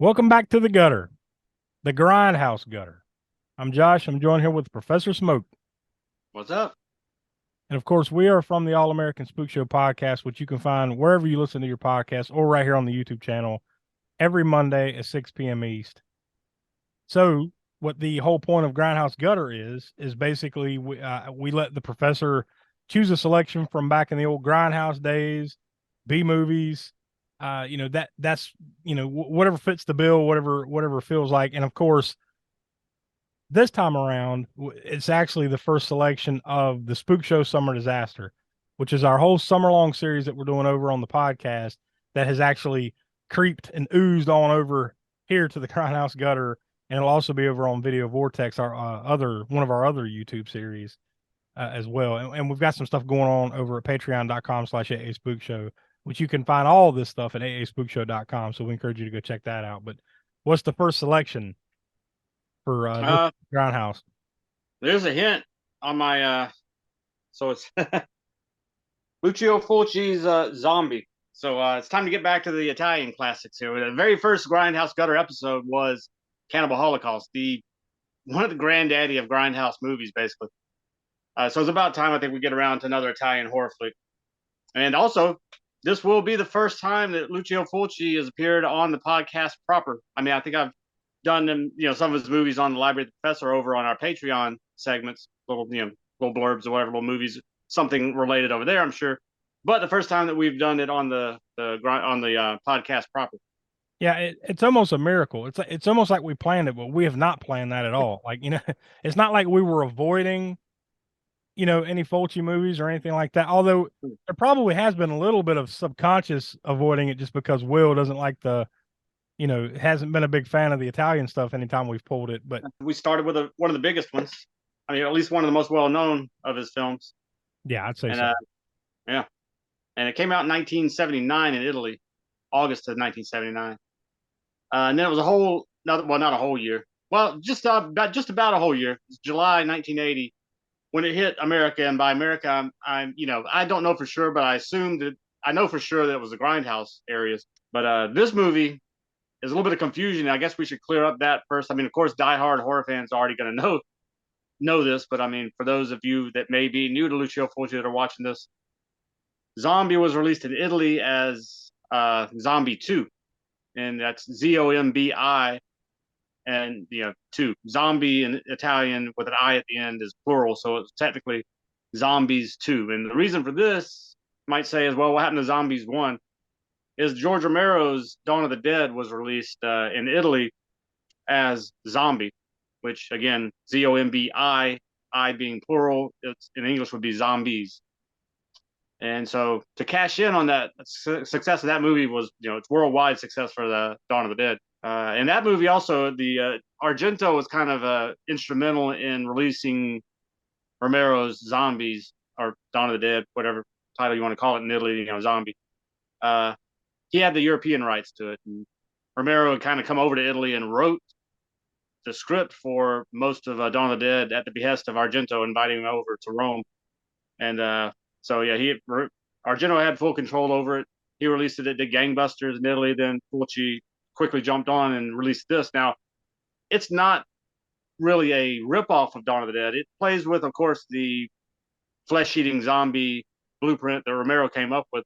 Welcome back to the gutter, the Grindhouse gutter. I'm Josh. I'm joined here with Professor Smoak. What's up? And of course, we are from the All American Spookshow podcast, which you can find wherever you listen to your podcast or right here on the YouTube channel every Monday at 6 p.m. East. So, what the whole point of Grindhouse Gutter is basically we let the professor choose a selection from back in the old Grindhouse days, B movies, that's whatever fits the bill, whatever feels like. And of course, this time around, it's actually the first selection of the Spookshow Summer Disaster, which is our whole summer long series that we're doing over on the podcast that has actually creeped and oozed on over here to the Grindhouse Gutter, and it'll also be over on Video Vortex, our other one of our other YouTube series as well. And we've got some stuff going on over at patreon.com/AA Spookshow, which you can find all this stuff at aaspookshow.com. So we encourage you to go check that out. But what's the first selection for this Grindhouse? There's a hint on my so it's Lucio Fulci's Zombie. So it's time to get back to the Italian classics here. The very first Grindhouse Gutter episode was Cannibal Holocaust, the one of the granddaddy of Grindhouse movies, basically. So it's about time I think we get around to another Italian horror flick. And also, this will be the first time that Lucio Fulci has appeared on the podcast proper. I mean, I think I've done them, some of his movies on the Library of the Professor over on our Patreon segments, little blurbs or whatever, little movies, something related over there, I'm sure. But the first time that we've done it on the podcast proper. Yeah, it's almost a miracle. It's almost like we planned it, but we have not planned that at all. Like, it's not like we were avoiding, any Fulci movies or anything like that. Although there probably has been a little bit of subconscious avoiding it just because Will doesn't like hasn't been a big fan of the Italian stuff anytime we've pulled it. But we started with one of the biggest ones. I mean, at least one of the most well known of his films. Yeah, I'd say so. Yeah, and it came out in 1979 in Italy, August of 1979. And then it was not a whole year. Well, just about a whole year. It's July 1980 when it hit America, and by America, I don't know for sure, but I know for sure that it was the Grindhouse areas. But this movie is a little bit of confusion. I guess we should clear up that first. I mean, of course, diehard horror fans are already going to know this, but I mean, for those of you that may be new to Lucio Fulci that are watching this, Zombie was released in Italy as Zombie 2, and that's Zombi, and 2. Zombie in Italian with an I at the end is plural, so it's technically Zombies 2. And the reason for this, you might say, is, well, what happened to Zombies 1? Is George Romero's Dawn of the Dead was released in Italy as Zombie, which again, Zombi, I being plural, it's in English would be Zombies. And so to cash in on that success of that movie was, it's worldwide success for the Dawn of the Dead. And that movie also, the Argento was kind of instrumental in releasing Romero's Zombies or Dawn of the Dead, whatever title you want to call it in Italy, Zombie. He had the European rights to it. And Romero had kind of come over to Italy and wrote the script for most of Dawn of the Dead at the behest of Argento, inviting him over to Rome. And so, yeah, Argento had full control over it. He released it, did gangbusters in Italy. Then Fulci quickly jumped on and released this. Now, it's not really a ripoff of Dawn of the Dead. It plays with, of course, the flesh-eating zombie blueprint that Romero came up with.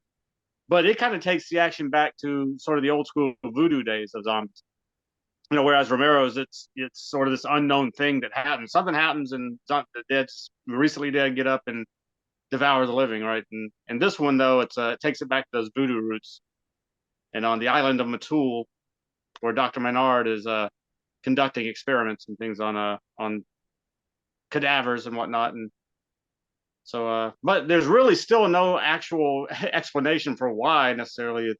But it kind of takes the action back to sort of the old school voodoo days of zombies. Whereas Romero's, it's sort of this unknown thing that happens. Something happens, and the dead, recently dead, get up and devour the living, right? And this one, though, it takes it back to those voodoo roots. And on the island of Matul, where Dr. Maynard is conducting experiments and things on cadavers and whatnot. And so, but there's really still no actual explanation for why necessarily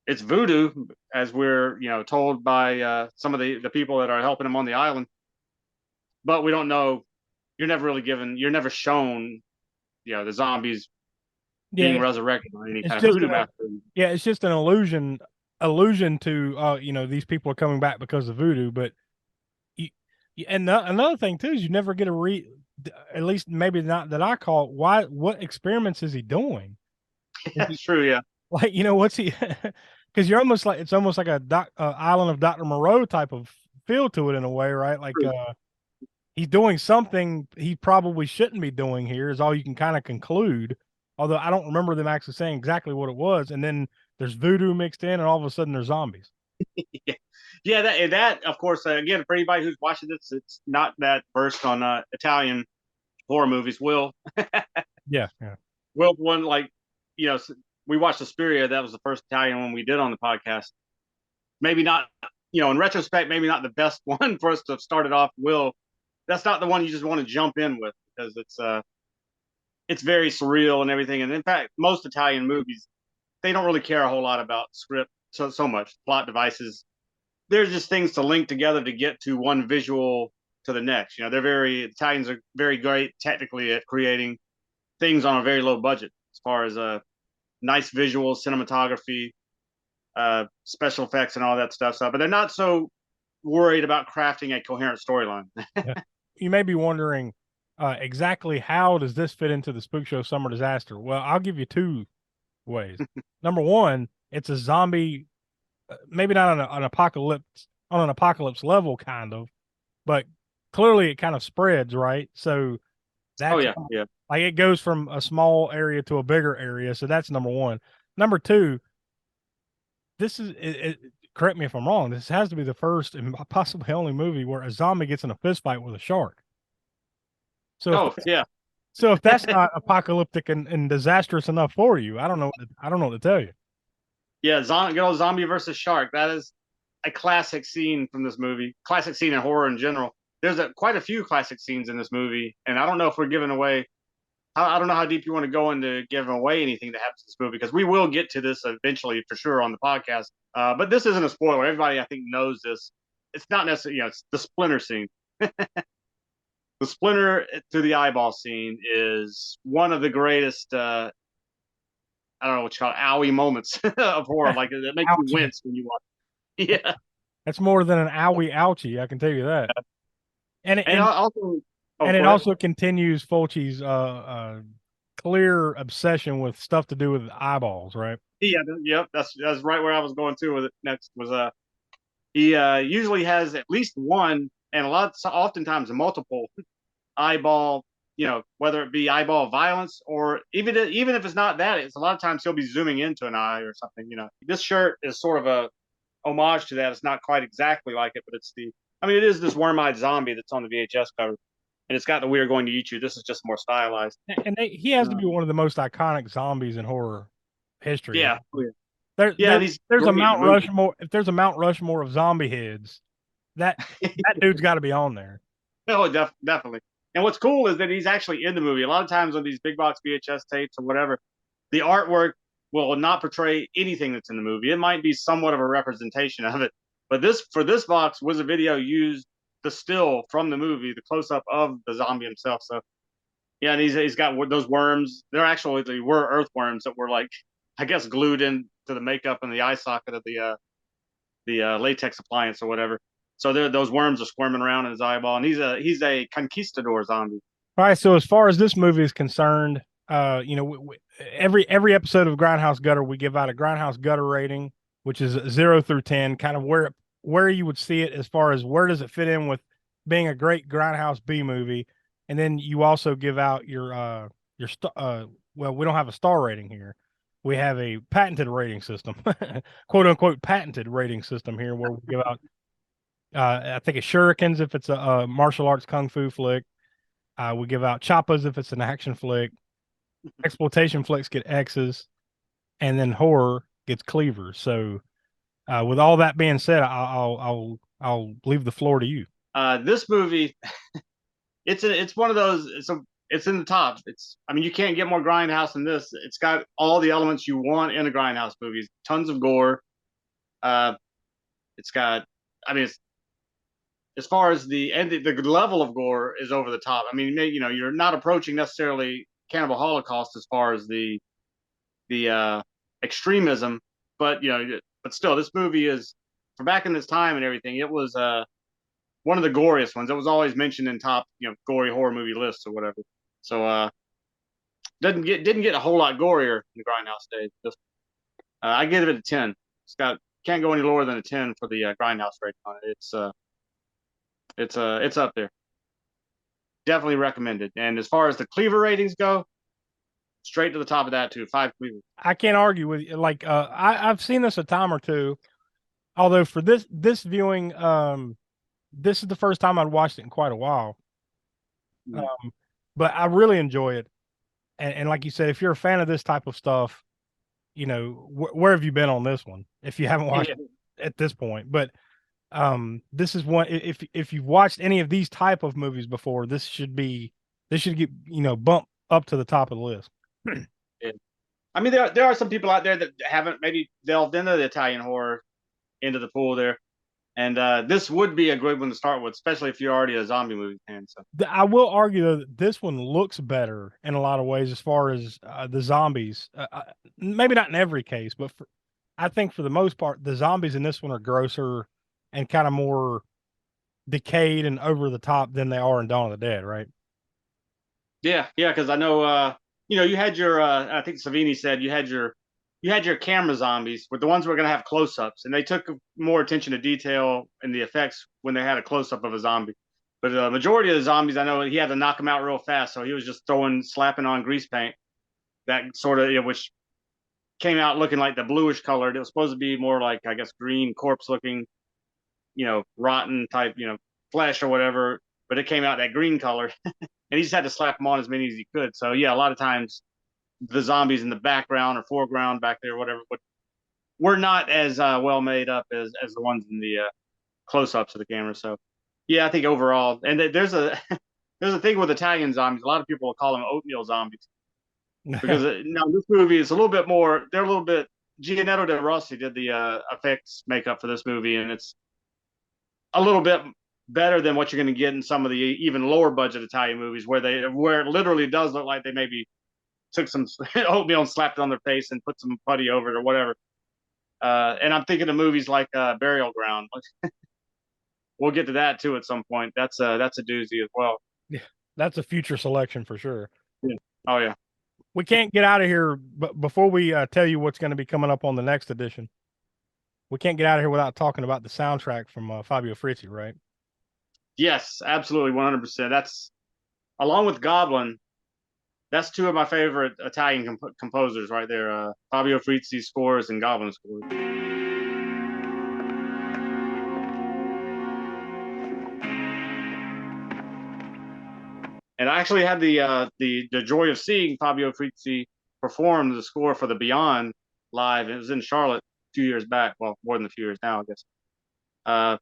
it's voodoo, as we're told by some of the people that are helping him on the island. But we don't know. You're never shown, the zombies being resurrected or any kind of voodoo master. Yeah, it's just an allusion to these people are coming back because of voodoo. But another thing too is you never get at least maybe not that I call what experiments is he doing? That's true, yeah. Like, what's he because you're almost like it's almost like a Island of Dr. Moreau type of feel to it in a way, right? Like he's doing something he probably shouldn't be doing here, is all you can kind of conclude. Although I don't remember them actually saying exactly what it was. And then there's voodoo mixed in, and all of a sudden there's zombies. Yeah, yeah. That of course, again, for anybody who's watching this, it's not that versed on Italian horror movies. Yeah, yeah. Will one like, you know, we watched Suspiria. That was the first Italian one we did on the podcast. Maybe not, in retrospect, maybe not the best one for us to have started off. That's not the one you just want to jump in with, because it's very surreal and everything. And in fact, most Italian movies, they don't really care a whole lot about script so much, plot devices. There's just things to link together to get to one visual to the next. Italians are very great technically at creating things on a very low budget, as far as nice visuals, cinematography, special effects, and all that stuff. But they're not so worried about crafting a coherent storyline. Yeah. You may be wondering exactly how does this fit into the Spookshow Summer Disaster? Well, I'll give you two ways. Number one, it's a zombie, maybe not on an apocalypse level, kind of, but clearly it kind of spreads, right? So that's Yeah. like it goes from a small area to a bigger area. So that's number one. Number two, this is correct me if I'm wrong. This has to be the first and possibly only movie where a zombie gets in a fist fight with a shark. So yeah. So if that's not apocalyptic and disastrous enough for you, I don't know. I don't know what to tell you. Yeah, good old zombie versus shark. That is a classic scene from this movie. Classic scene in horror in general. There's quite a few classic scenes in this movie, and I don't know if we're giving away. I don't know how deep you want to go into giving away anything that happens in this movie, because we will get to this eventually for sure on the podcast. But this isn't a spoiler. Everybody, I think, knows this. It's not necessarily, it's the splinter scene. The splinter through the eyeball scene is one of the greatest. I don't know what you call it, owie moments of horror. Like, it makes you wince when you watch it. Yeah. That's more than an owie ouchie, I can tell you that. And it also continues Fulci's clear obsession with stuff to do with eyeballs, right? Yeah, yep. That's right where I was going to with it next. Was he usually has at least one, and oftentimes multiple eyeball, whether it be eyeball violence, or even if it's not that, it's a lot of times he'll be zooming into an eye or something. This shirt is sort of a homage to that. It's not quite exactly like it, but it is this worm-eyed zombie that's on the VHS cover, and it's got the "we're going to eat you." This is just more stylized. And he has to be one of the most iconic zombies in horror history. Yeah. Right? There's a Mount Rushmore. If there's a Mount Rushmore of zombie heads, that dude's got to be on there. Oh, definitely. And what's cool is that he's actually in the movie. A lot of times on these big box VHS tapes or whatever, the artwork will not portray anything that's in the movie. It might be somewhat of a representation of it. But for this box, Wizard Video used the still from the movie, the close up of the zombie himself. So yeah, and he's got those worms. They were earthworms that were, like, I guess, glued into the makeup and the eye socket of the latex appliance or whatever. So those worms are squirming around in his eyeball, and he's a conquistador zombie. All right. So as far as this movie is concerned, every episode of Grindhouse Gutter, we give out a Grindhouse Gutter rating, which is 0 through 10, kind of where you would see it as far as where does it fit in with being a great Grindhouse B movie, and then you also give out your well, we don't have a star rating here. We have a patented rating system, quote unquote patented rating system here, where we give out I think it's shurikens if it's a martial arts kung fu flick. We give out choppas if it's an action flick. Exploitation flicks get X's, and then horror gets cleavers. So, with all that being said, I'll leave the floor to you. This movie, it's one of those. It's in the top. You can't get more Grindhouse than this. It's got all the elements you want in a Grindhouse movie. Tons of gore. It's got. As far as the level of gore is over the top. You're not approaching necessarily Cannibal Holocaust as far as the extremism, but still, this movie is, for back in this time and everything, it was one of the goriest ones. It was always mentioned in top gory horror movie lists or whatever. So didn't get a whole lot gorier in the Grindhouse days. I give it a 10. It's got can't go any lower than a 10 for the Grindhouse rating on it. It's up there. Definitely recommended. And as far as the Cleaver ratings go, straight to the top of that too. 5 Cleavers. I can't argue with you. Like I've seen this a time or two. Although for this viewing, this is the first time I'd watched it in quite a while. But I really enjoy it. And like you said, if you're a fan of this type of stuff, you know, where have you been on this one? If you haven't watched it at this point, but this is one. If you've watched any of these type of movies before, this should get, you know, bumped up to the top of the list. Yeah. I mean, there are some people out there that haven't maybe delved into the Italian horror into the pool there. And this would be a good one to start with, especially if you're already a zombie movie fan. So I will argue though that this one looks better in a lot of ways as far as the zombies. Maybe not in every case, but I think for the most part, the zombies in this one are grosser and kind of more decayed and over the top than they are in Dawn of the Dead, right? yeah, because I know you know, you had your I think Savini said you had your camera zombies with the ones who were going to have close-ups, and they took more attention to detail and the effects when they had a close-up of a zombie. But the majority of the zombies, I know he had to knock them out real fast, so he was just slapping on grease paint, that sort of, you know, which came out looking like the bluish colored. It was supposed to be more like, I guess, green corpse looking, you know, rotten type, you know, flesh or whatever. But it came out that green color, and he just had to slap them on as many as he could. So yeah, a lot of times the zombies in the background or foreground back there, whatever, but were not as well made up as the ones in the close-ups of the camera. So yeah, I think overall, and there's a there's a thing with Italian zombies. A lot of people will call them oatmeal zombies because now this movie is a little bit more. They're a little bit. Gianetto De Rossi did the effects makeup for this movie, and it's a little bit better than what you're going to get in some of the even lower budget Italian movies, where it literally does look like they maybe took some oatmeal and slapped it on their face and put some putty over it or whatever. And I'm thinking of movies like Burial Ground. We'll get to that too at some point. That's a doozy as well. Yeah, that's a future selection for sure. Yeah. Oh yeah. We can't get out of here, but before we tell you what's going to be coming up on the next edition, we can't get out of here without talking about the soundtrack from Fabio Frizzi, right? Yes, absolutely, 100%. That's along with Goblin. That's two of my favorite Italian composers right there. Fabio Frizzi scores and Goblin scores. And I actually had the joy of seeing Fabio Frizzi perform the score for the Beyond live. It was in Charlotte a few years back. Well, more than a few years now, I guess.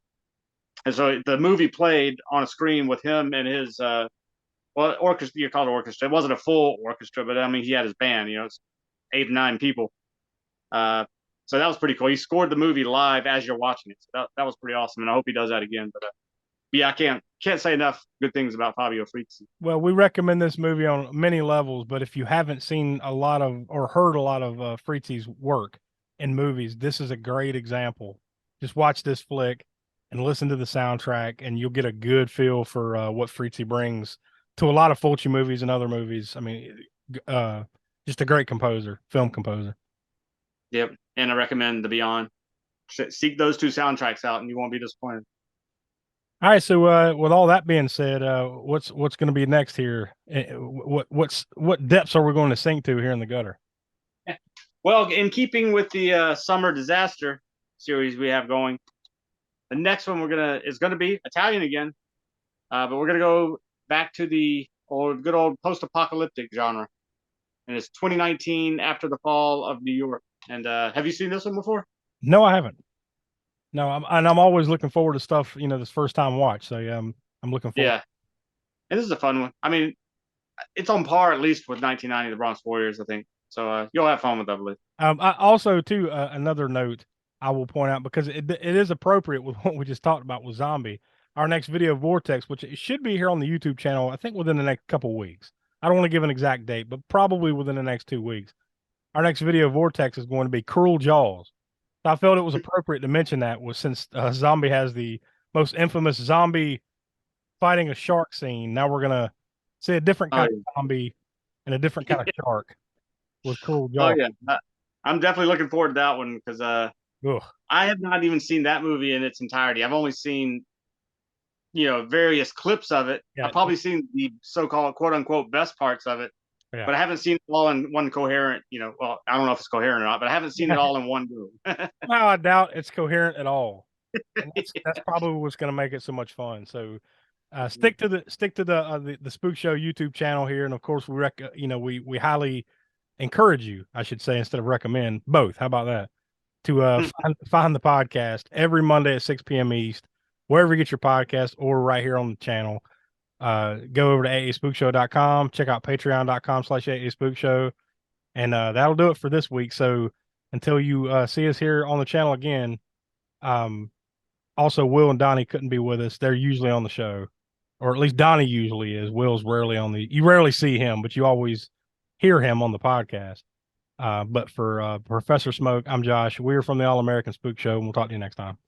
And so the movie played on a screen with him and his well, orchestra. You call it orchestra. It wasn't a full orchestra, but I mean, he had his band. You know, it's 8 or 9 people. So that was pretty cool. He scored the movie live as you're watching it. So that was pretty awesome, and I hope he does that again. But yeah, I can't say enough good things about Fabio Frizzi. Well, we recommend this movie on many levels, but if you haven't seen a lot of or heard a lot of Frizzi's work in movies, this is a great example. Just watch this flick and listen to the soundtrack, and you'll get a good feel for what Frizzi brings to a lot of Fulci movies and other movies. I mean, just a great composer, film composer. Yep, and I recommend The Beyond. Seek those 2 soundtracks out, and you won't be disappointed. All right, so with all that being said, what's going to be next here? What depths are we going to sink to here in the gutter? Well, in keeping with the Summer Disaster series we have going, the next one is gonna be Italian again, but we're gonna go back to the good old post-apocalyptic genre, and it's 2019 After the Fall of New York. And have you seen this one before? No, I haven't. No, I'm always looking forward to stuff, you know, this first time watch. So yeah, I'm looking forward. Yeah, and this is a fun one. I mean, it's on par at least with 1990 The Bronx Warriors, I think. So you'll have fun with that, I believe. I also too another note I will point out, because it is appropriate with what we just talked about with zombie. Our next video Vortex, which it should be here on the YouTube channel, I think within the next couple of weeks. I don't want to give an exact date, but probably within the next 2 weeks. Our next video Vortex is going to be Cruel Jaws. So I felt it was appropriate to mention that, was since Zombie has the most infamous zombie fighting a shark scene. Now we're gonna see a different kind of zombie and a different kind of shark with Cruel Jaws. Oh yeah, I'm definitely looking forward to that one because Ugh. I have not even seen that movie in its entirety. I've only seen, various clips of it. Yeah. I've probably seen the so-called quote unquote best parts of it, Yeah. but I haven't seen it all in one coherent, well, I don't know if it's coherent or not, but I haven't seen it all in one go. Well, I doubt it's coherent at all. And that's probably what's going to make it so much fun. So stick to the Spook Show YouTube channel here, and of course we highly encourage you, I should say, instead of recommend, both. How about that? To find the podcast every Monday at 6 p.m. East, wherever you get your podcast, or right here on the channel. Go over to aspookshow.com, check out patreon.com/aspookshow, and that'll do it for this week. So until you see us here on the channel again, also Will and Donnie couldn't be with us. They're usually on the show, or at least Donnie usually is. Will's rarely you rarely see him, but you always hear him on the podcast. But for Professor Smoak, I'm Josh. We're from the All American Spook Show, and we'll talk to you next time.